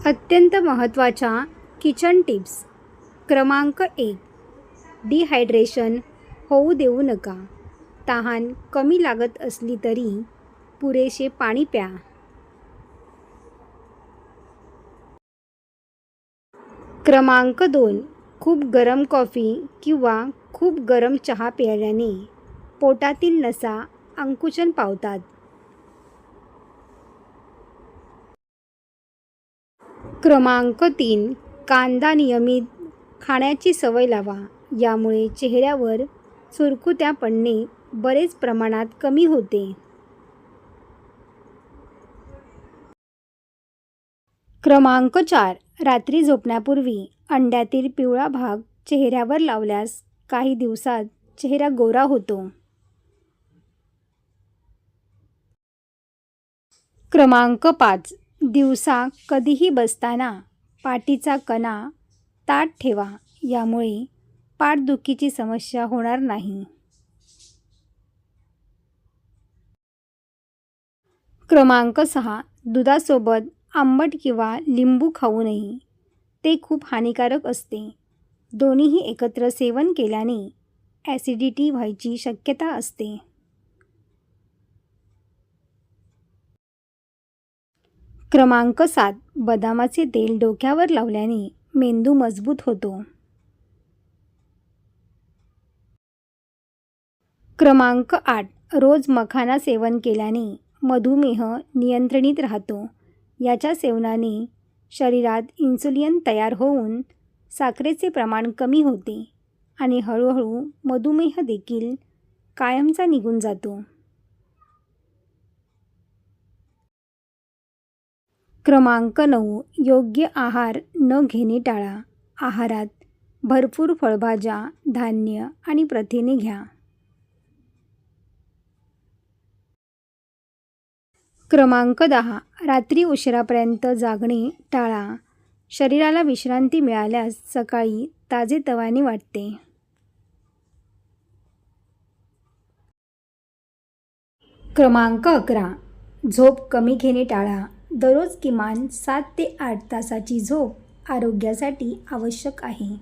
अत्यंत महत्त्वाच्या kitchen tips. क्रमांक 1. डिहायड्रेशन होऊ देऊ नका. तहान कमी लागत असली तरी पुरेसे पाणी प्या. क्रमांक 2. खूप गरम कॉफी किंवा खूप गरम चहा प्यायल्याने पोटातील नसा आकुंचन पावतात. क्रमांक 3. कांदा नियमित खाण्याची सवय लावा. यामुळे चेहऱ्यावर सुरकुत्या पडणे बरेच प्रमाणात कमी होते. क्रमांक 4. रात्री झोपण्यापूर्वी अंड्यातील पिवळा भाग चेहऱ्यावर लावल्यास काही दिवसात चेहरा गोरा होतो. क्रमांक 5. दिवसा कधीही बसताना पाठीचा कणा ताठ ठेवा. यामुळे पाठदुखीची समस्या होणार नाही. क्रमांक 6. दुधासोबत आंबट किंवा लिंबू खाऊ नये. ते खूप हानिकारक असते. दोन्हीही एकत्र सेवन केल्याने ॲसिडिटी व्हायची शक्यता असते. क्रमांक 7. बदामाचे तेल डोक्यावर लावल्याने मेंदू मजबूत होतो. क्रमांक 8. रोज मखाना सेवन केल्याने मधुमेह नियंत्रणित राहतो. याच्या सेवनाने शरीरात इन्सुलिन तयार होऊन साखरेचे प्रमाण कमी होते आणि हळूहळू मधुमेह देखील कायमचा निघून जातो. क्रमांक 9. योग्य आहार न घेणे टाळा. आहारात भरपूर फळभाज्या, धान्य आणि प्रथिने घ्या. क्रमांक 10. रात्री उशिरापर्यंत जागणे टाळा. शरीराला विश्रांती मिळाल्यास सकाळी ताजेतवाने वाटते. क्रमांक 11. झोप कमी घेणे टाळा. दररोज किमान 7 ते 8 तासाची झोप आरोग्यासाठी आवश्यक आहे.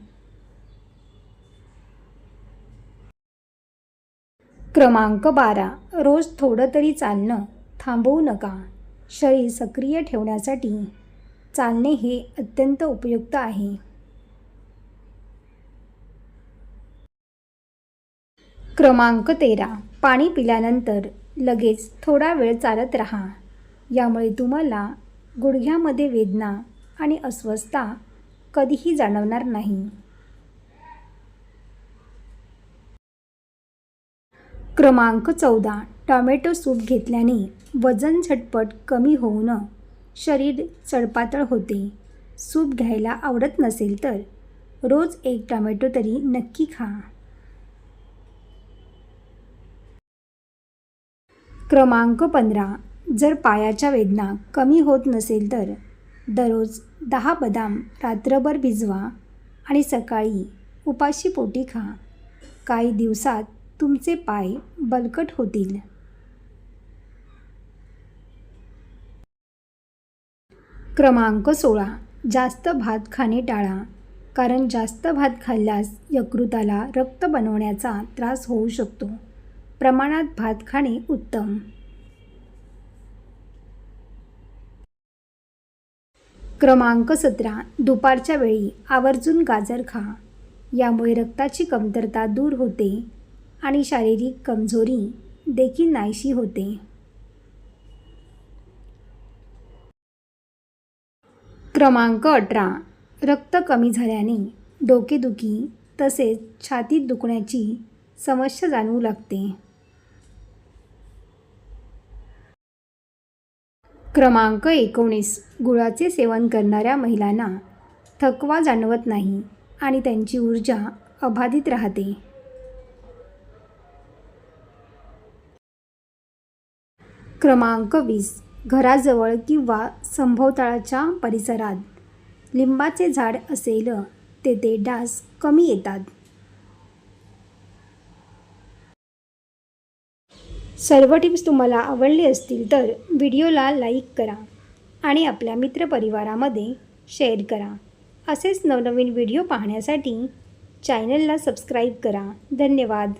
क्रमांक 12. रोज थोडं तरी चालणं थांबवू नका. शरीर सक्रिय ठेवण्यासाठी चालणे हे अत्यंत उपयुक्त आहे. क्रमांक 13. पाणी पिल्यानंतर लगेच थोडा वेळ चालत राहा. यामुळे तुम्हाला गुडघ्यामध्ये वेदना आणि अस्वस्थता कधीही जाणवणार नाही. क्रमांक 14. टोमॅटो सूप घेतल्याने वजन झटपट कमी होऊन शरीर चडपातळ होते. सूप घ्यायला आवडत नसेल तर रोज 1 टोमॅटो तरी नक्की खा. क्रमांक 15. जर पायाच्या वेदना कमी होत नसेल तर दररोज 10 बदाम रात्रभर भिजवा आणि सकाळी उपाशी पोटी खा. काही दिवसात तुमचे पाय बळकट होतील. क्रमांक 16. जास्त भात खाणे टाळा. कारण जास्त भात खाल्ल्यास यकृताला रक्त बनवण्याचा त्रास होऊ शकतो. प्रमाणात भात खाणे उत्तम. क्रमांक 17. दुपारच्या वेळी आवर्जून गाजर खा. यामुळे रक्ताची कमतरता दूर होते आणि शारीरिक कमजोरी देखील नाहीशी होते. क्रमांक 18. रक्त कमी झाल्याने डोकेदुखी तसेच छातीत दुखण्याची समस्या जाणवू लागते. क्रमांक 19. गुळाचे सेवन करणाऱ्या महिलांना थकवा जाणवत नाही आणि त्यांची ऊर्जा अबाधित राहते. क्रमांक 20. घराजवळ किंवा सभोवतालच्या परिसरात लिंबाचे झाड असेल तेथे डास कमी येतात. सर्व टिप्स तुम्हाला आवडले असतील तर व्हिडिओला लाईक करा आणि आपल्या मित्रपरिवारामध्ये शेअर करा. असेच नवनवीन व्हिडिओ पाहण्यासाठी चॅनलला सबस्क्राईब करा. धन्यवाद.